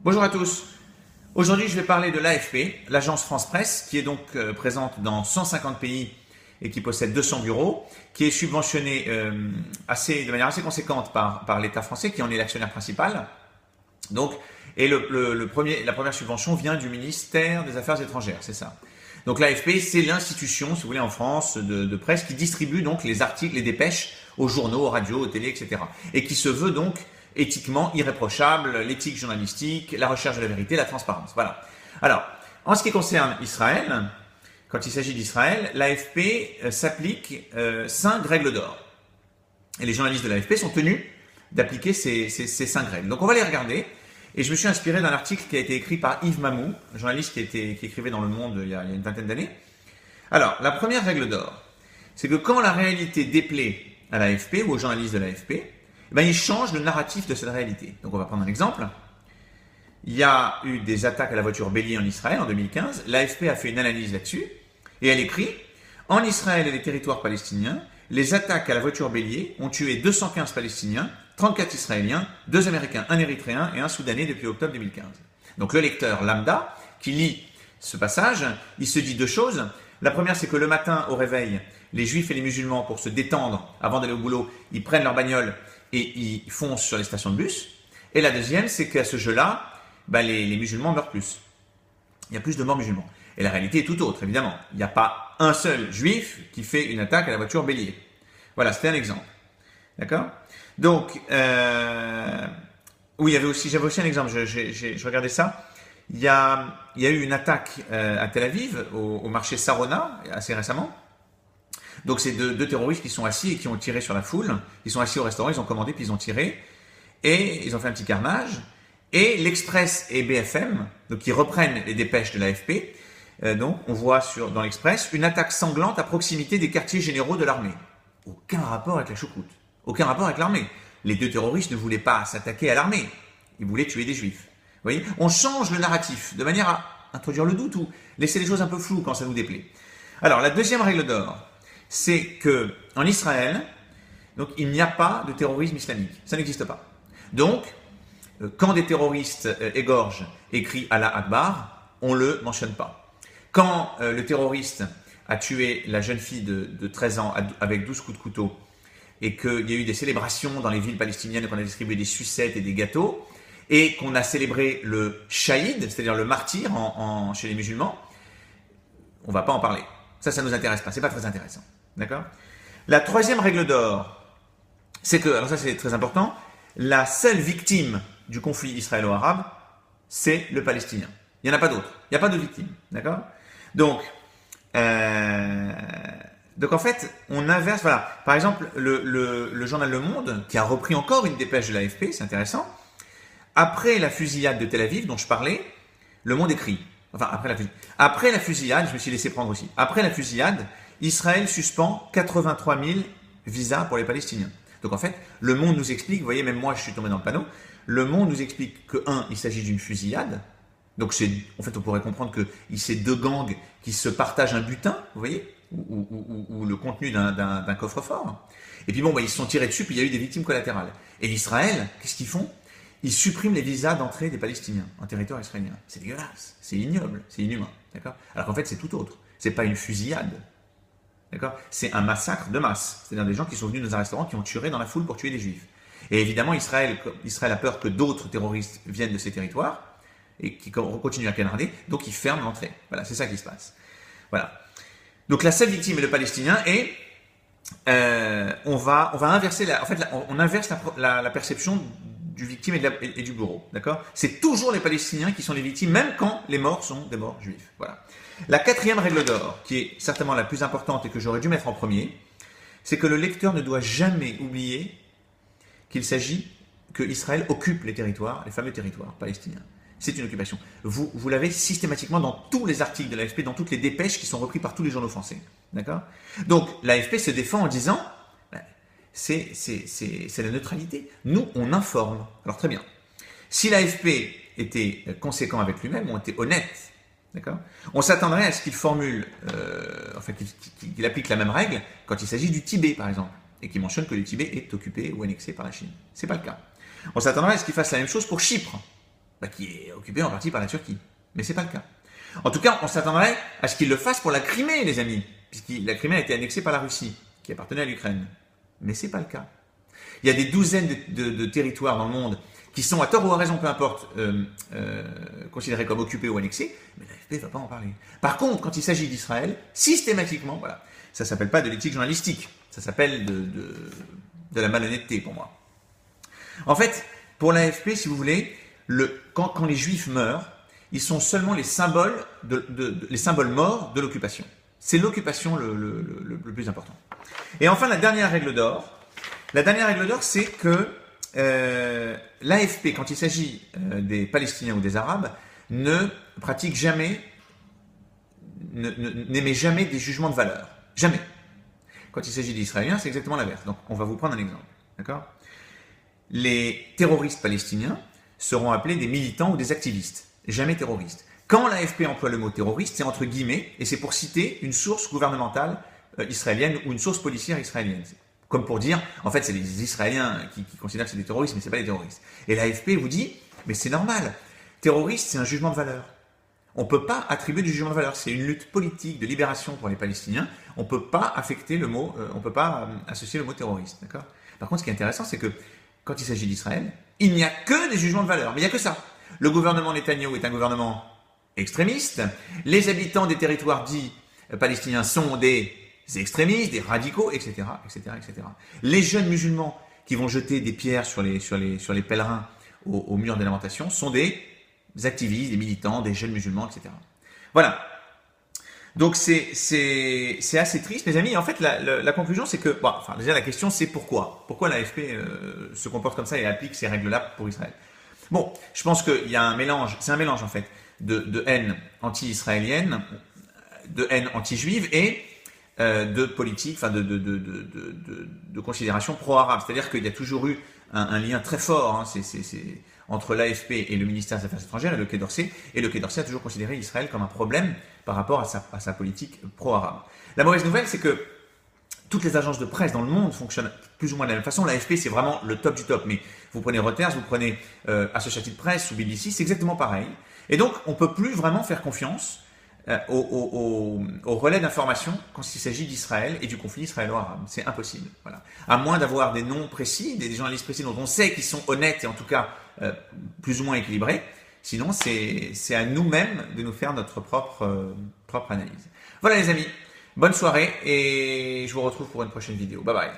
Bonjour à tous. Aujourd'hui, je vais parler de l'AFP, l'agence France-Presse, qui est donc présente dans 150 pays et qui possède 200 bureaux, qui est subventionnée de manière assez conséquente par l'État français, qui en est l'actionnaire principal. Donc, et la première subvention vient du ministère des Affaires étrangères, c'est ça. Donc l'AFP, c'est l'institution, si vous voulez, en France, de presse, qui distribue donc les articles, les dépêches aux journaux, aux radios, aux télés, etc. Et qui se veut donc éthiquement irréprochable, l'éthique journalistique, la recherche de la vérité, la transparence. Voilà. Alors, en ce qui concerne Israël, quand il s'agit d'Israël, l'AFP s'applique 5 règles d'or. Et les journalistes de l'AFP sont tenus d'appliquer ces 5 règles. Donc on va les regarder. Et je me suis inspiré d'un article qui a été écrit par Yves Mamou, un journaliste qui écrivait dans Le Monde il y a une vingtaine d'années. Alors, la première règle d'or, c'est que quand la réalité déplaît à l'AFP ou aux journalistes de l'AFP, ils changent le narratif de cette réalité. Donc on va prendre un exemple. Il y a eu des attaques à la voiture bélier en Israël en 2015. L'AFP a fait une analyse là-dessus et elle écrit « En Israël et les territoires palestiniens, les attaques à la voiture bélier ont tué 215 Palestiniens, 34 Israéliens, 2 Américains, 1 Érythréen et 1 Soudanais depuis octobre 2015. » Donc le lecteur lambda qui lit ce passage, il se dit 2 choses. La première, c'est que le matin au réveil, les juifs et les musulmans, pour se détendre avant d'aller au boulot, ils prennent leur bagnole et ils foncent sur les stations de bus. Et la deuxième, c'est qu'à ce jeu-là, les musulmans meurent plus. Il y a plus de morts musulmans. Et la réalité est tout autre, évidemment. Il n'y a pas un seul juif qui fait une attaque à la voiture bélier. Voilà, c'était un exemple. D'accord ? Donc, oui, j'avais aussi un exemple, je regardais ça. Il y a eu une attaque à Tel Aviv, au marché Sarona, assez récemment. Donc, c'est deux terroristes qui sont assis et qui ont tiré sur la foule. Ils sont assis au restaurant, ils ont commandé, puis ils ont tiré. Et ils ont fait un petit carnage. Et l'Express et BFM, donc qui reprennent les dépêches de l'AFP, donc on voit dans l'Express une attaque sanglante à proximité des quartiers généraux de l'armée. Aucun rapport avec la choucroute. Aucun rapport avec l'armée. Les 2 terroristes ne voulaient pas s'attaquer à l'armée. Ils voulaient tuer des juifs. Vous voyez ? On change le narratif de manière à introduire le doute ou laisser les choses un peu floues quand ça nous déplaît. Alors, la deuxième règle d'or, c'est que en Israël, donc, il n'y a pas de terrorisme islamique. Ça n'existe pas. Donc, quand des terroristes égorgent écrit Allah Akbar, on ne le mentionne pas. Quand le terroriste a tué la jeune fille de 13 ans avec 12 coups de couteau et qu'il y a eu des célébrations dans les villes palestiniennes, qu'on a distribué des sucettes et des gâteaux, et qu'on a célébré le shahid, c'est-à-dire le martyr chez les musulmans, on ne va pas en parler. Ça ne nous intéresse pas, c'est pas très intéressant. D'accord ? La troisième règle d'or, c'est que, alors ça c'est très important, la seule victime du conflit israélo-arabe, c'est le Palestinien. Il n'y en a pas d'autre. Il n'y a pas de victime. D'accord ? Donc en fait, on inverse. Voilà. Par exemple, le journal Le Monde, qui a repris encore une dépêche de l'AFP, c'est intéressant. Après la fusillade de Tel Aviv, dont je parlais, Le Monde écrit. Enfin, après la fusillade, je me suis laissé prendre aussi. Après la fusillade, Israël suspend 83 000 visas pour les Palestiniens. Donc en fait, Le Monde nous explique, vous voyez, même moi je suis tombé dans le panneau, Le Monde nous explique que, il s'agit d'une fusillade. Donc en fait, on pourrait comprendre que c'est 2 gangs qui se partagent un butin, vous voyez, ou le contenu d'un coffre-fort. Et puis ils se sont tirés dessus, puis il y a eu des victimes collatérales. Et l'Israël, qu'est-ce qu'ils font ? Ils suppriment les visas d'entrée des Palestiniens en territoire israélien. C'est dégueulasse, c'est ignoble, c'est inhumain. D'accord ? Alors qu'en fait, c'est tout autre. C'est pas une fusillade. D'accord ? C'est un massacre de masse. C'est-à-dire des gens qui sont venus dans un restaurant, qui ont tué dans la foule pour tuer des juifs. Et évidemment, Israël a peur que d'autres terroristes viennent de ces territoires et qui continuent à canarder, donc ils ferment l'entrée. Voilà, c'est ça qui se passe. Voilà. Donc la seule victime est le Palestinien et on va inverser on inverse la perception du victime et du bourreau. D'accord ? C'est toujours les Palestiniens qui sont les victimes, même quand les morts sont des morts juifs. Voilà. La 4e règle d'or, qui est certainement la plus importante et que j'aurais dû mettre en premier, c'est que le lecteur ne doit jamais oublier qu'il s'agit que Israël occupe les fameux territoires palestiniens. C'est une occupation. Vous l'avez systématiquement dans tous les articles de l'AFP, dans toutes les dépêches qui sont repris par tous les journaux français. D'accord ? Donc, l'AFP se défend en disant, c'est la neutralité. Nous, on informe. Alors, très bien. Si l'AFP était conséquent avec lui-même, on était honnête, d'accord ? On s'attendrait à ce qu'il formule, qu'il applique la même règle quand il s'agit du Tibet, par exemple, et qu'il mentionne que le Tibet est occupé ou annexé par la Chine. C'est pas le cas. On s'attendrait à ce qu'il fasse la même chose pour Chypre. qui est occupée en partie par la Turquie. Mais c'est pas le cas. En tout cas, on s'attendrait à ce qu'il le fasse pour la Crimée, les amis, puisque la Crimée a été annexée par la Russie, qui appartenait à l'Ukraine. Mais c'est pas le cas. Il y a des douzaines de territoires dans le monde qui sont, à tort ou à raison, peu importe, considérés comme occupés ou annexés, mais l'AFP ne va pas en parler. Par contre, quand il s'agit d'Israël, systématiquement, voilà, ça ne s'appelle pas de l'éthique journalistique, ça s'appelle de la malhonnêteté pour moi. En fait, pour l'AFP, si vous voulez, quand les Juifs meurent, ils sont seulement les symboles morts de l'occupation. C'est l'occupation le plus important. Et enfin, la dernière règle d'or, c'est que l'AFP, quand il s'agit des Palestiniens ou des Arabes, ne pratique jamais, n'émet jamais des jugements de valeur. Jamais. Quand il s'agit d'Israéliens, c'est exactement l'inverse. Donc, on va vous prendre un exemple. D'accord ? Les terroristes palestiniens seront appelés des militants ou des activistes. Jamais terroristes. Quand l'AFP emploie le mot terroriste, c'est entre guillemets, et c'est pour citer une source gouvernementale israélienne ou une source policière israélienne. Comme pour dire, en fait, c'est les Israéliens qui considèrent que c'est des terroristes, mais ce n'est pas des terroristes. Et l'AFP vous dit, mais c'est normal, terroriste, c'est un jugement de valeur. On ne peut pas attribuer du jugement de valeur. C'est une lutte politique de libération pour les Palestiniens. On ne peut pas affecter le mot, on ne peut pas associer le mot terroriste. D'accord ? Par contre, ce qui est intéressant, c'est que quand il s'agit d'Israël, il n'y a que des jugements de valeur. Mais il n'y a que ça. Le gouvernement Netanyahou est un gouvernement extrémiste. Les habitants des territoires dits palestiniens sont des extrémistes, des radicaux, etc., etc., etc. Les jeunes musulmans qui vont jeter des pierres sur les pèlerins au mur des lamentations sont des activistes, des militants, des jeunes musulmans, etc. Voilà. Donc c'est assez triste, mes amis. En fait, la conclusion, c'est que, déjà la question, c'est pourquoi l'AFP se comporte comme ça et applique ces règles-là pour Israël. Bon, je pense qu'il y a un mélange, c'est un mélange en fait, de haine anti-israélienne, de haine anti-juive et de politique, enfin de considération pro-arabe. C'est-à-dire qu'il y a toujours eu un lien très fort entre l'AFP et le ministère des Affaires étrangères et le Quai d'Orsay. Et le Quai d'Orsay a toujours considéré Israël comme un problème par rapport à sa politique pro-arabe. La mauvaise nouvelle, c'est que toutes les agences de presse dans le monde fonctionnent plus ou moins de la même façon. L'AFP, c'est vraiment le top du top. Mais vous prenez Reuters, vous prenez Associated Press ou BBC, c'est exactement pareil. Et donc, on ne peut plus vraiment faire confiance au relais d'information quand il s'agit d'Israël et du conflit israélo-arabe. C'est impossible. Voilà. À moins d'avoir des noms précis, des journalistes précis dont on sait qu'ils sont honnêtes et en tout cas plus ou moins équilibrés. Sinon, c'est à nous-mêmes de nous faire notre propre analyse. Voilà les amis, bonne soirée et je vous retrouve pour une prochaine vidéo. Bye bye.